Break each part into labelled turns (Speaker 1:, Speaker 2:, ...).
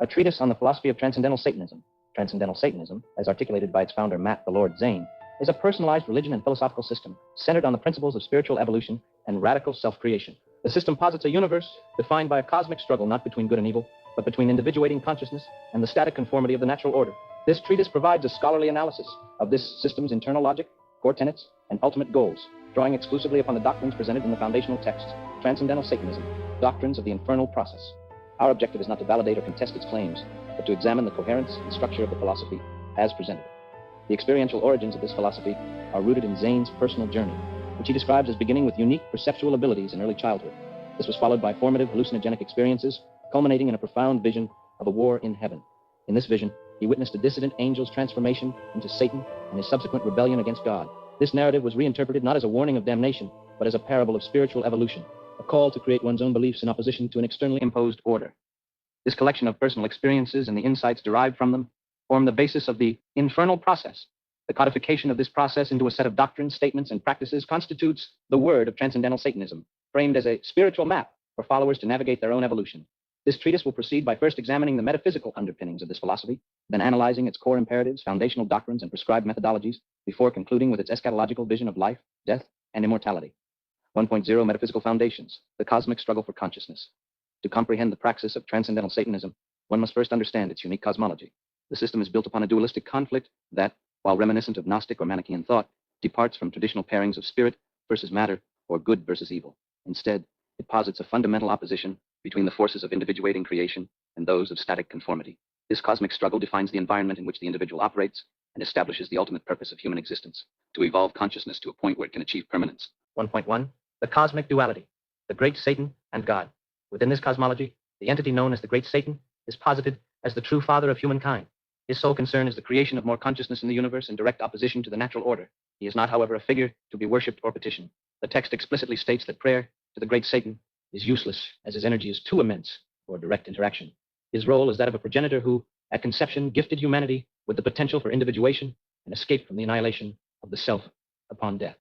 Speaker 1: a treatise on the philosophy of transcendental Satanism. Transcendental Satanism, as articulated by its founder Matt the Lord Zane, is a personalized religion and philosophical system centered on the principles of spiritual evolution and radical self-creation. The system posits a universe defined by a cosmic struggle not between good and evil, but between individuating consciousness and the static conformity of the natural order. This treatise provides a scholarly analysis of this system's internal logic, core tenets, and ultimate goals, drawing exclusively upon the doctrines presented in the foundational texts, Transcendental Satanism, Doctrines of the Infernal Process. Our objective is not to validate or contest its claims, but to examine the coherence and structure of the philosophy as presented. The experiential origins of this philosophy are rooted in Zane's personal journey, which he describes as beginning with unique perceptual abilities in early childhood. This was followed by formative hallucinogenic experiences, culminating in a profound vision of a war in heaven. In this vision, he witnessed a dissident angel's transformation into Satan and his subsequent rebellion against God. This narrative was reinterpreted not as a warning of damnation, but as a parable of spiritual evolution, a call to create one's own beliefs in opposition to an externally imposed order. This collection of personal experiences and the insights derived from them form the basis of the infernal process. The codification of this process into a set of doctrines, statements, and practices constitutes the Word of Transcendental Satanism, framed as a spiritual map for followers to navigate their own evolution. This treatise will proceed by first examining the metaphysical underpinnings of this philosophy, then analyzing its core imperatives, foundational doctrines, and prescribed methodologies, before concluding with its eschatological vision of life, death, and immortality. 1.0 Metaphysical Foundations, the cosmic struggle for consciousness. To comprehend the praxis of transcendental Satanism, one must first understand its unique cosmology. The system is built upon a dualistic conflict that, while reminiscent of Gnostic or Manichaean thought, departs from traditional pairings of spirit versus matter or good versus evil. Instead, it posits a fundamental opposition between the forces of individuating creation and those of static conformity. This cosmic struggle defines the environment in which the individual operates and establishes the ultimate purpose of human existence, to evolve consciousness to a point where it can achieve permanence. 1.1 The cosmic duality, the great Satan and God. Within this cosmology, the entity known as the great Satan is posited as the true father of humankind. His sole concern is the creation of more consciousness in the universe in direct opposition to the natural order. He is not, however, a figure to be worshipped or petitioned. The text explicitly states that prayer to the great Satan is useless, as his energy is too immense for direct interaction. His role is that of a progenitor who, at conception, gifted humanity with the potential for individuation and escape from the annihilation of the self upon death.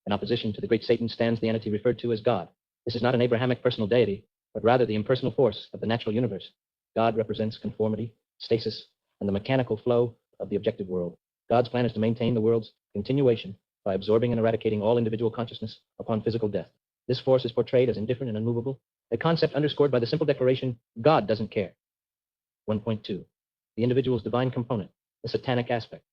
Speaker 1: In opposition to the great Satan stands the entity referred to as God. This is not an Abrahamic personal deity, but rather the impersonal force of the natural universe. God represents conformity, stasis, and the mechanical flow of the objective world. God's plan is to maintain the world's continuation by absorbing and eradicating all individual consciousness upon physical death. This force is portrayed as indifferent and unmovable, a concept underscored by the simple declaration, God doesn't care. 1.2 The individual's divine component, the Satanic Aspect.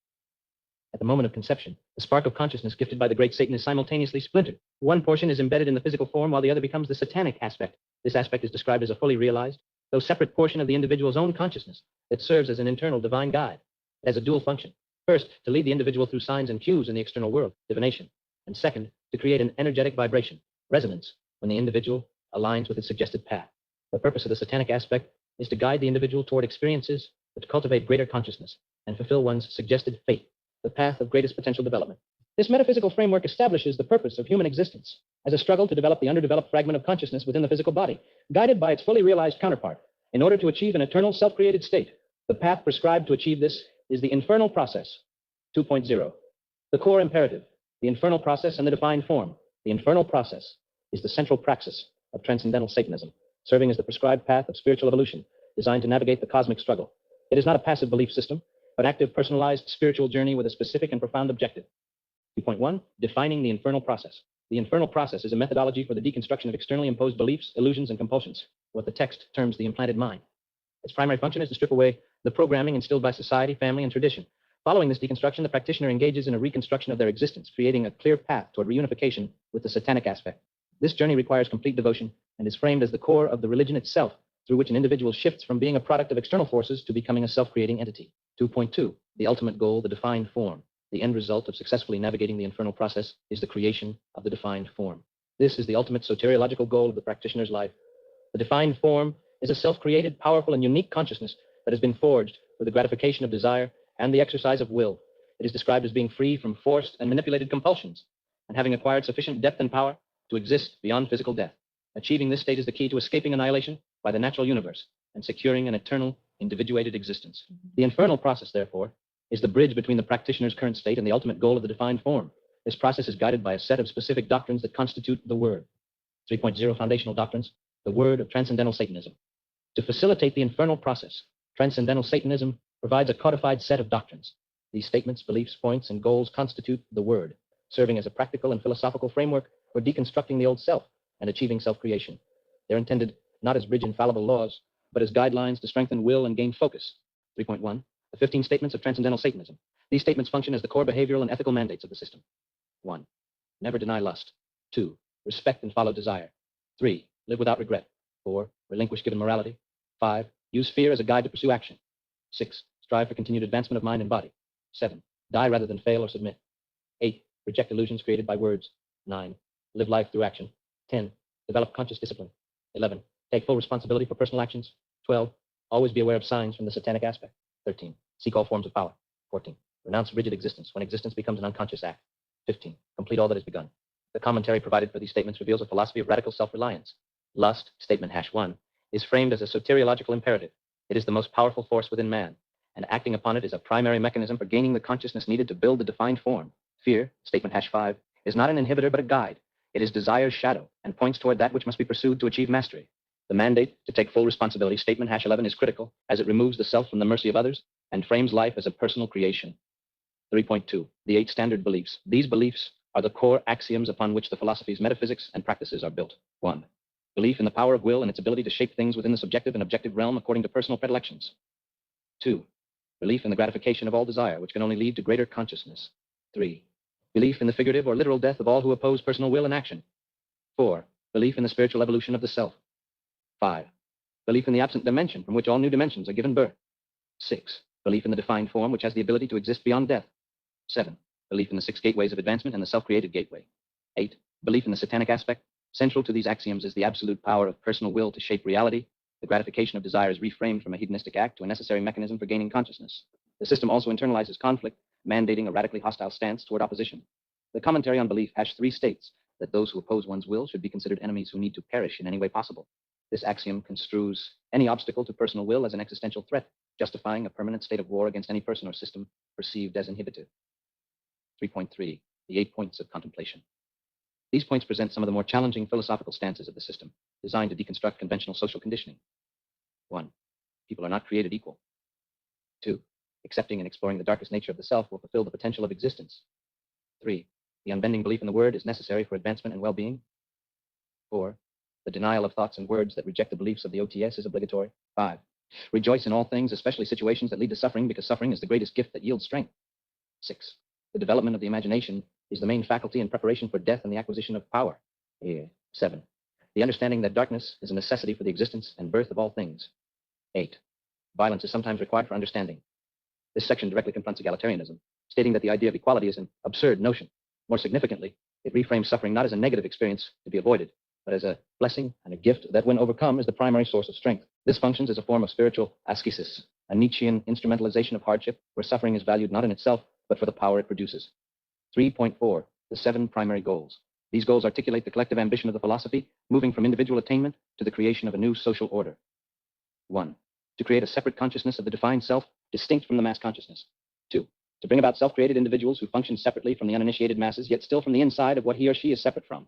Speaker 1: At the moment of conception, the spark of consciousness gifted by the great Satan is simultaneously splintered. One portion is embedded in the physical form, while the other becomes the Satanic Aspect. This aspect is described as a fully realized, though separate portion of the individual's own consciousness that serves as an internal divine guide. It has a dual function. First, to lead the individual through signs and cues in the external world, divination. And second, to create an energetic vibration, resonance, when the individual aligns with its suggested path. The purpose of the Satanic Aspect is to guide the individual toward experiences that cultivate greater consciousness and fulfill one's suggested fate, the path of greatest potential development. This metaphysical framework establishes the purpose of human existence as a struggle to develop the underdeveloped fragment of consciousness within the physical body, guided by its fully realized counterpart, in order to achieve an eternal self-created state. The path prescribed to achieve this is the Infernal Process. 2.0 The core imperative, the Infernal Process and the defined form. The Infernal Process is the central praxis of transcendental Satanism, serving as the prescribed path of spiritual evolution, designed to navigate the cosmic struggle. It is not a passive belief system, but an active, personalized spiritual journey with a specific and profound objective. 2.1 Defining the Infernal Process. The Infernal Process is a methodology for the deconstruction of externally imposed beliefs, illusions, and compulsions, what the text terms the implanted mind. Its primary function is to strip away the programming instilled by society, family, and tradition. Following this deconstruction, the practitioner engages in a reconstruction of their existence, creating a clear path toward reunification with the Satanic Aspect. This journey requires complete devotion and is framed as the core of the religion itself, through which an individual shifts from being a product of external forces to becoming a self-creating entity. 2.2 The ultimate goal, the defined form. The end result of successfully navigating the infernal process is the creation of the defined form. This is the ultimate soteriological goal of the practitioner's life. The defined form is a self-created, powerful, and unique consciousness that has been forged for the gratification of desire and the exercise of will. It is described as being free from forced and manipulated compulsions and having acquired sufficient depth and power to exist beyond physical death. Achieving this state is the key to escaping annihilation by the natural universe and securing an eternal, individuated existence. The infernal process, therefore, is the bridge between the practitioner's current state and the ultimate goal of the defined form. This process is guided by a set of specific doctrines that constitute the Word. 3.0 Foundational Doctrines, the Word of Transcendental Satanism. To facilitate the infernal process, Transcendental Satanism provides a codified set of doctrines. These statements, beliefs, points, and goals constitute the Word, serving as a practical and philosophical framework for deconstructing the old self and achieving self-creation. They're intended not as bridge infallible laws, but as guidelines to strengthen will and gain focus. 3.1. The 15 statements of Transcendental Satanism. These statements function as the core behavioral and ethical mandates of the system. 1. Never deny lust. 2. Respect and follow desire. 3. Live without regret. 4. Relinquish given morality. 5. Use fear as a guide to pursue action. 6. Strive for continued advancement of mind and body. 7. Die rather than fail or submit. 8. Reject illusions created by words. 9. Live life through action. 10. Develop conscious discipline. 11. Take full responsibility for personal actions. 12. Always be aware of signs from the Satanic Aspect. 13. Seek all forms of power. 14. Renounce rigid existence when existence becomes an unconscious act. 15. Complete all that is begun. The commentary provided for these statements reveals a philosophy of radical self-reliance. Lust, statement #1, is framed as a soteriological imperative. It is the most powerful force within man, and acting upon it is a primary mechanism for gaining the consciousness needed to build the defined form. Fear, statement #5, is not an inhibitor but a guide. It is desire's shadow and points toward that which must be pursued to achieve mastery. The mandate to take full responsibility, statement #11, is critical as it removes the self from the mercy of others and frames life as a personal creation. 3.2. The 8 standard beliefs. These beliefs are the core axioms upon which the philosophy's metaphysics and practices are built. 1. Belief in the power of will and its ability to shape things within the subjective and objective realm according to personal predilections. 2. Belief in the gratification of all desire, which can only lead to greater consciousness. 3. Belief in the figurative or literal death of all who oppose personal will and action. 4. Belief in the spiritual evolution of the self. 5. Belief in the absent dimension from which all new dimensions are given birth. 6. Belief in the defined form which has the ability to exist beyond death. 7. Belief in the 6 gateways of advancement and the self-created gateway. 8. Belief in the Satanic Aspect. Central to these axioms is the absolute power of personal will to shape reality. The gratification of desire is reframed from a hedonistic act to a necessary mechanism for gaining consciousness. The system also internalizes conflict, mandating a radically hostile stance toward opposition. The commentary on belief #3 states that those who oppose one's will should be considered enemies who need to perish in any way possible. This axiom construes any obstacle to personal will as an existential threat, justifying a permanent state of war against any person or system perceived as inhibitive. 3.3. The 8 points of contemplation. These points present some of the more challenging philosophical stances of the system, designed to deconstruct conventional social conditioning. 1. People are not created equal. 2. Accepting and exploring the darkest nature of the self will fulfill the potential of existence. 3. The unbending belief in the word is necessary for advancement and well-being. 4. The denial of thoughts and words that reject the beliefs of the OTS is obligatory. 5. Rejoice in all things, especially situations that lead to suffering, because suffering is the greatest gift that yields strength. 6. The development of the imagination is the main faculty in preparation for death and the acquisition of power. 7. The understanding that darkness is a necessity for the existence and birth of all things. 8. Violence is sometimes required for understanding. This section directly confronts egalitarianism, stating that the idea of equality is an absurd notion. More significantly, it reframes suffering not as a negative experience to be avoided, but as a blessing and a gift that, when overcome, is the primary source of strength. This functions as a form of spiritual ascesis, a Nietzschean instrumentalization of hardship, where suffering is valued not in itself, but for the power it produces. 3.4. The 7 primary goals. These goals articulate the collective ambition of the philosophy, moving from individual attainment to the creation of a new social order. 1. To create a separate consciousness of the defined self, distinct from the mass consciousness. 2. To bring about self-created individuals who function separately from the uninitiated masses, yet still from the inside of what he or she is separate from.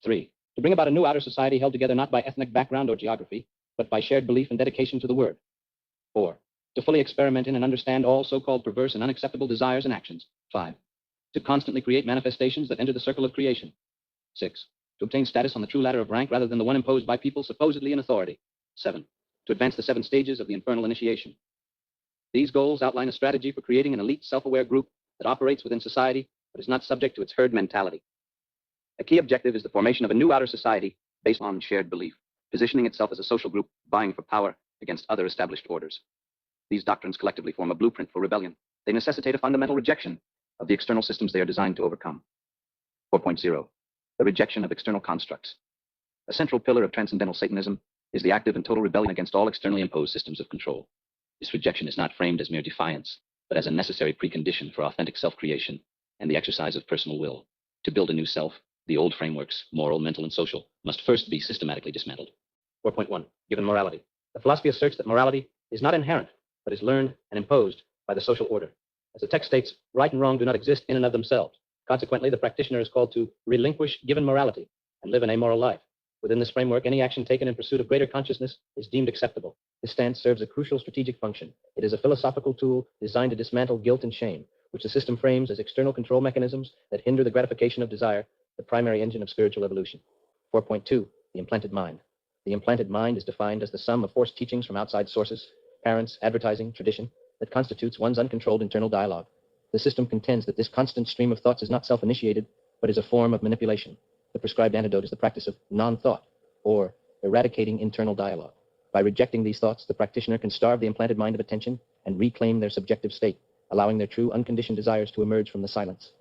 Speaker 1: 3. To bring about a new outer society held together not by ethnic background or geography, but by shared belief and dedication to the word. 4. To fully experiment in and understand all so-called perverse and unacceptable desires and actions. 5. To constantly create manifestations that enter the circle of creation. 6. To obtain status on the true ladder of rank rather than the one imposed by people supposedly in authority. 7. To advance the 7 stages of the infernal initiation. These goals outline a strategy for creating an elite self-aware group that operates within society but is not subject to its herd mentality. A key objective is the formation of a new outer society based on shared belief, positioning itself as a social group vying for power against other established orders. These doctrines collectively form a blueprint for rebellion. They necessitate a fundamental rejection of the external systems they are designed to overcome. 4.0. The rejection of external constructs. A central pillar of Transcendental Satanism is the active and total rebellion against all externally imposed systems of control. This rejection is not framed as mere defiance, but as a necessary precondition for authentic self-creation and the exercise of personal will. To build a new self, the old frameworks, moral, mental, and social, must first be systematically dismantled. 4.1. Given morality. The philosophy asserts that morality is not inherent, but is learned and imposed by the social order. As the text states, right and wrong do not exist in and of themselves. Consequently, the practitioner is called to relinquish given morality and live an amoral life. Within this framework, any action taken in pursuit of greater consciousness is deemed acceptable. This stance serves a crucial strategic function. It is a philosophical tool designed to dismantle guilt and shame, which the system frames as external control mechanisms that hinder the gratification of desire, the primary engine of spiritual evolution. 4.2. The implanted mind. The implanted mind is defined as the sum of forced teachings from outside sources, parents, advertising, tradition, that constitutes one's uncontrolled internal dialogue. The system contends that this constant stream of thoughts is not self-initiated, but is a form of manipulation. The prescribed antidote is the practice of non-thought, or eradicating internal dialogue. By rejecting these thoughts, the practitioner can starve the implanted mind of attention and reclaim their subjective state, allowing their true unconditioned desires to emerge from the silence.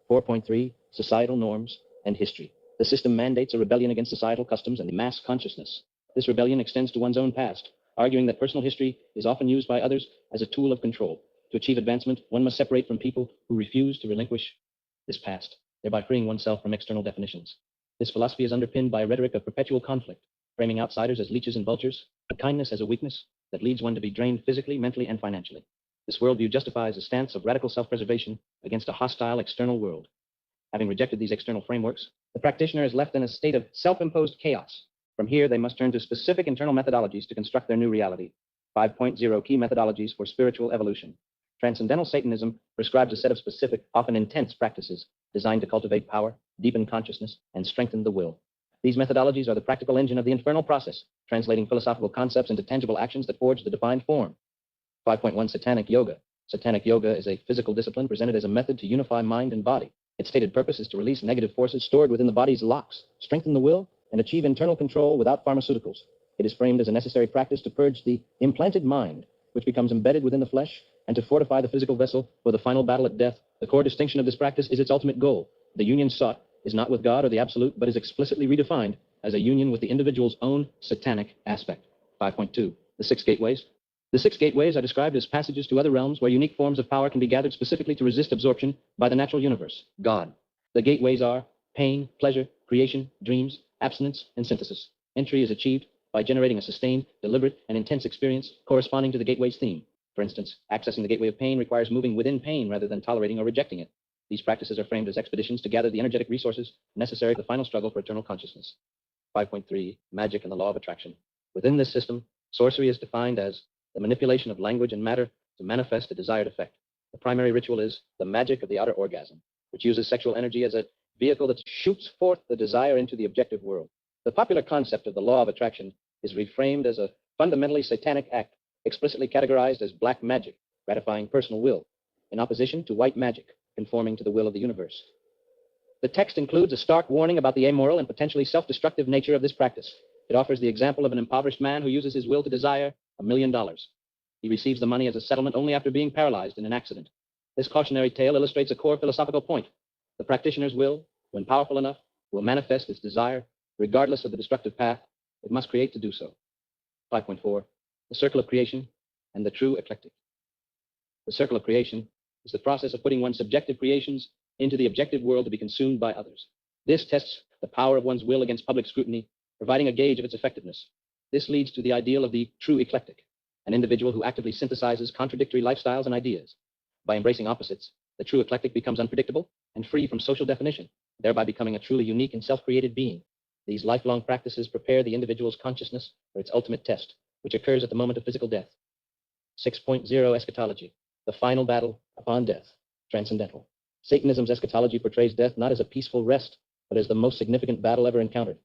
Speaker 1: 4.3. Societal norms and history. The system mandates a rebellion against societal customs and the mass consciousness. This rebellion extends to one's own past, arguing that personal history is often used by others as a tool of control. To achieve advancement, one must separate from people who refuse to relinquish this past, thereby freeing oneself from external definitions. This philosophy is underpinned by a rhetoric of perpetual conflict, framing outsiders as leeches and vultures, and kindness as a weakness that leads one to be drained physically, mentally, and financially. This worldview justifies a stance of radical self-preservation against a hostile external world. Having rejected these external frameworks, the practitioner is left in a state of self-imposed chaos. From here, they must turn to specific internal methodologies to construct their new reality. 5.0 Key methodologies for spiritual evolution. Transcendental Satanism prescribes a set of specific, often intense practices designed to cultivate power, deepen consciousness, and strengthen the will. These methodologies are the practical engine of the Infernal Process, translating philosophical concepts into tangible actions that forge the defined form. 5.1 Satanic Yoga. Satanic Yoga is a physical discipline presented as a method to unify mind and body. Its stated purpose is to release negative forces stored within the body's locks, strengthen the will, and achieve internal control without pharmaceuticals. It is framed as a necessary practice to purge the implanted mind, which becomes embedded within the flesh, and to fortify the physical vessel for the final battle at death. The core distinction of this practice is its ultimate goal. The union sought is not with God or the absolute, but is explicitly redefined as a union with the individual's own satanic aspect. 5.2. The six gateways. The six gateways are described as passages to other realms where unique forms of power can be gathered specifically to resist absorption by the natural universe, God. The gateways are pain, pleasure, creation, dreams, abstinence, and synthesis. Entry is achieved by generating a sustained, deliberate, and intense experience corresponding to the gateway's theme. For instance, accessing the gateway of pain requires moving within pain rather than tolerating or rejecting it. These practices are framed as expeditions to gather the energetic resources necessary for the final struggle for eternal consciousness. 5.3. Magic and the law of attraction. Within this system, sorcery is defined as the manipulation of language and matter to manifest a desired effect. The primary ritual is the magic of the outer orgasm, which uses sexual energy as a vehicle that shoots forth the desire into the objective world. The popular concept of the law of attraction is reframed as a fundamentally satanic act, explicitly categorized as black magic, gratifying personal will, in opposition to white magic, conforming to the will of the universe. The text includes a stark warning about the amoral and potentially self-destructive nature of this practice. It offers the example of an impoverished man who uses his will to desire $1 million. He receives the money as a settlement only after being paralyzed in an accident. This cautionary tale illustrates a core philosophical point. The practitioner's will, when powerful enough, will manifest its desire, regardless of the destructive path it must create to do so. 5.4. The circle of creation and the true eclectic. The circle of creation is the process of putting one's subjective creations into the objective world to be consumed by others. This tests the power of one's will against public scrutiny, providing a gauge of its effectiveness. This leads to the ideal of the true eclectic, an individual who actively synthesizes contradictory lifestyles and ideas. By embracing opposites, the true eclectic becomes unpredictable and free from social definition, thereby becoming a truly unique and self-created being. These lifelong practices prepare the individual's consciousness for its ultimate test, which occurs at the moment of physical death. 6.0 Eschatology, the final battle upon death, transcendental. Satanism's eschatology portrays death not as a peaceful rest, but as the most significant battle ever encountered.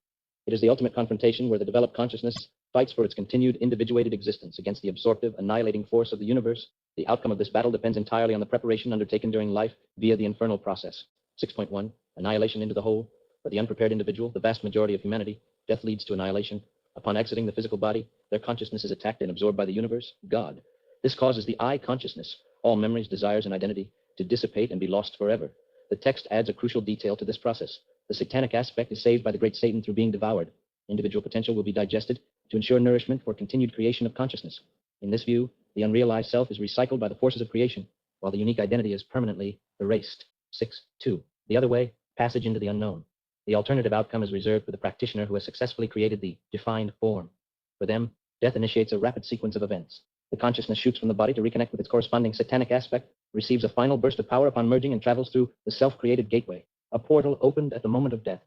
Speaker 1: It is the ultimate confrontation where the developed consciousness fights for its continued individuated existence against the absorptive, annihilating force of the universe. The outcome of this battle depends entirely on the preparation undertaken during life via the infernal process. 6.1 Annihilation into the whole. For the unprepared individual, the vast majority of humanity, death leads to annihilation. Upon exiting the physical body, their consciousness is attacked and absorbed by the universe, God. This causes the I consciousness, all memories, desires, and identity, to dissipate and be lost forever. The text adds a crucial detail to this process. The satanic aspect is saved by the great Satan through being devoured. Individual potential will be digested to ensure nourishment for continued creation of consciousness. In this view, the unrealized self is recycled by the forces of creation, while the unique identity is permanently erased. 6.2 The other way, passage into the unknown. The alternative outcome is reserved for the practitioner who has successfully created the defined form. For them, death initiates a rapid sequence of events. The consciousness shoots from the body to reconnect with its corresponding satanic aspect, receives a final burst of power upon merging, and travels through the self-created gateway, a portal opened at the moment of death.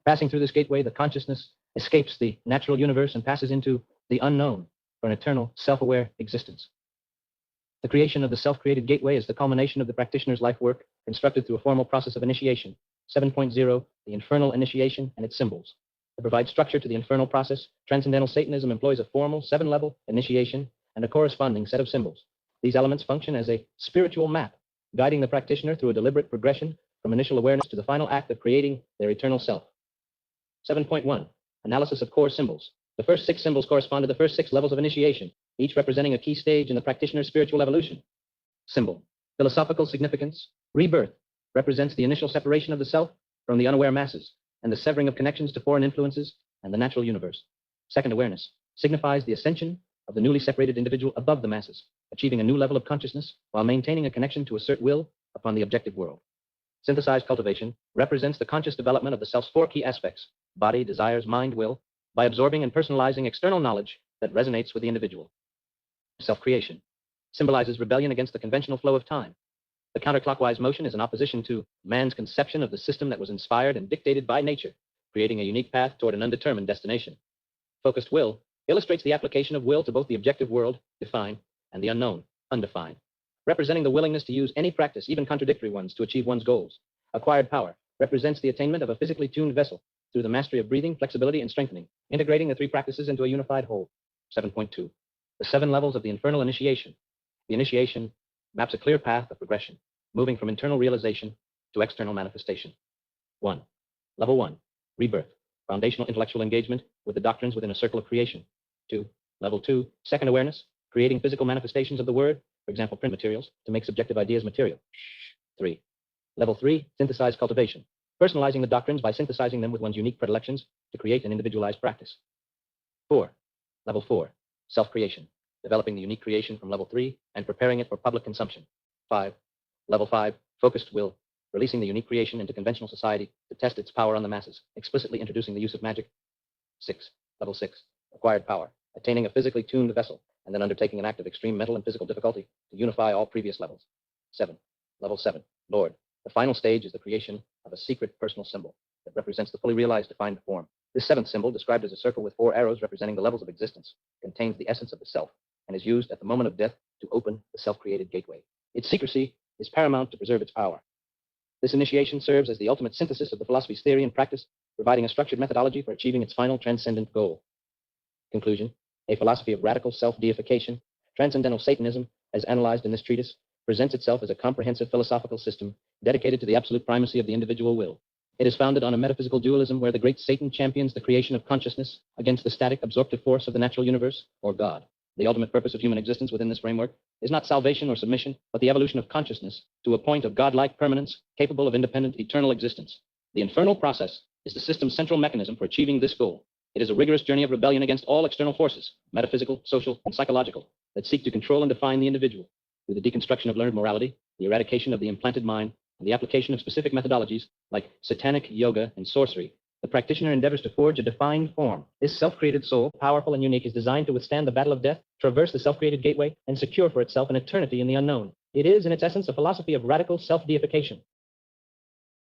Speaker 1: Passing through this gateway, the consciousness escapes the natural universe and passes into the unknown for an eternal, self-aware existence. The creation of the self-created gateway is the culmination of the practitioner's life work constructed through a formal process of initiation. 7.0, the infernal initiation and its symbols. To provide structure to the infernal process, Transcendental Satanism employs a formal 7-level initiation and a corresponding set of symbols. These elements function as a spiritual map, guiding the practitioner through a deliberate progression from initial awareness to the final act of creating their eternal self. 7.1, analysis of core symbols. The first 6 symbols correspond to the first 6 levels of initiation, each representing a key stage in the practitioner's spiritual evolution. Symbol. Philosophical significance. Rebirth represents the initial separation of the self from the unaware masses and the severing of connections to foreign influences and the natural universe. Second awareness signifies the ascension of the newly separated individual above the masses, achieving a new level of consciousness while maintaining a connection to assert will upon the objective world. Synthesized cultivation represents the conscious development of the self's 4 key aspects: body, desires, mind, will, by absorbing and personalizing external knowledge that resonates with the individual. Self-creation symbolizes rebellion against the conventional flow of time. The counterclockwise motion is in opposition to man's conception of the system that was inspired and dictated by nature, creating a unique path toward an undetermined destination. Focused will illustrates the application of will to both the objective world, defined, and the unknown, undefined, representing the willingness to use any practice, even contradictory ones, to achieve one's goals. Acquired power represents the attainment of a physically tuned vessel through the mastery of breathing, flexibility, and strengthening, integrating the 3 practices into a unified whole. 7.2, the 7 levels of the infernal initiation. The initiation maps a clear path of progression, moving from internal realization to external manifestation. 1. Level 1, rebirth, foundational intellectual engagement with the doctrines within a circle of creation. 2. Level 2, second awareness, creating physical manifestations of the word, for example, print materials, to make subjective ideas material. 3. Level 3, synthesized cultivation, personalizing the doctrines by synthesizing them with one's unique predilections to create an individualized practice. 4. Level 4, self-creation, developing the unique creation from level 3 and preparing it for public consumption. 5. Level 5, focused will, releasing the unique creation into conventional society to test its power on the masses, explicitly introducing the use of magic. 6. Level 6, acquired power, attaining a physically tuned vessel, and then undertaking an act of extreme mental and physical difficulty to unify all previous levels. 7. Level 7, Lord. The final stage is the creation of a secret personal symbol that represents the fully realized defined form. This 7th symbol, described as a circle with 4 arrows representing the levels of existence, contains the essence of the self and is used at the moment of death to open the self-created gateway. Its secrecy is paramount to preserve its power. This initiation serves as the ultimate synthesis of the philosophy's theory and practice, providing a structured methodology for achieving its final transcendent goal. Conclusion: a philosophy of radical self-deification, Transcendental Satanism, as analyzed in this treatise, presents itself as a comprehensive philosophical system dedicated to the absolute primacy of the individual will. It is founded on a metaphysical dualism where the great Satan champions the creation of consciousness against the static, absorptive force of the natural universe, or God. The ultimate purpose of human existence within this framework is not salvation or submission, but the evolution of consciousness to a point of godlike permanence capable of independent, eternal existence. The infernal process is the system's central mechanism for achieving this goal. It is a rigorous journey of rebellion against all external forces, metaphysical, social, and psychological, that seek to control and define the individual through the deconstruction of learned morality, the eradication of the implanted mind, and the application of specific methodologies like satanic yoga and sorcery. The practitioner endeavors to forge a defined form. This self-created soul, powerful and unique, is designed to withstand the battle of death, traverse the self-created gateway, and secure for itself an eternity in the unknown. It is, in its essence, a philosophy of radical self-deification.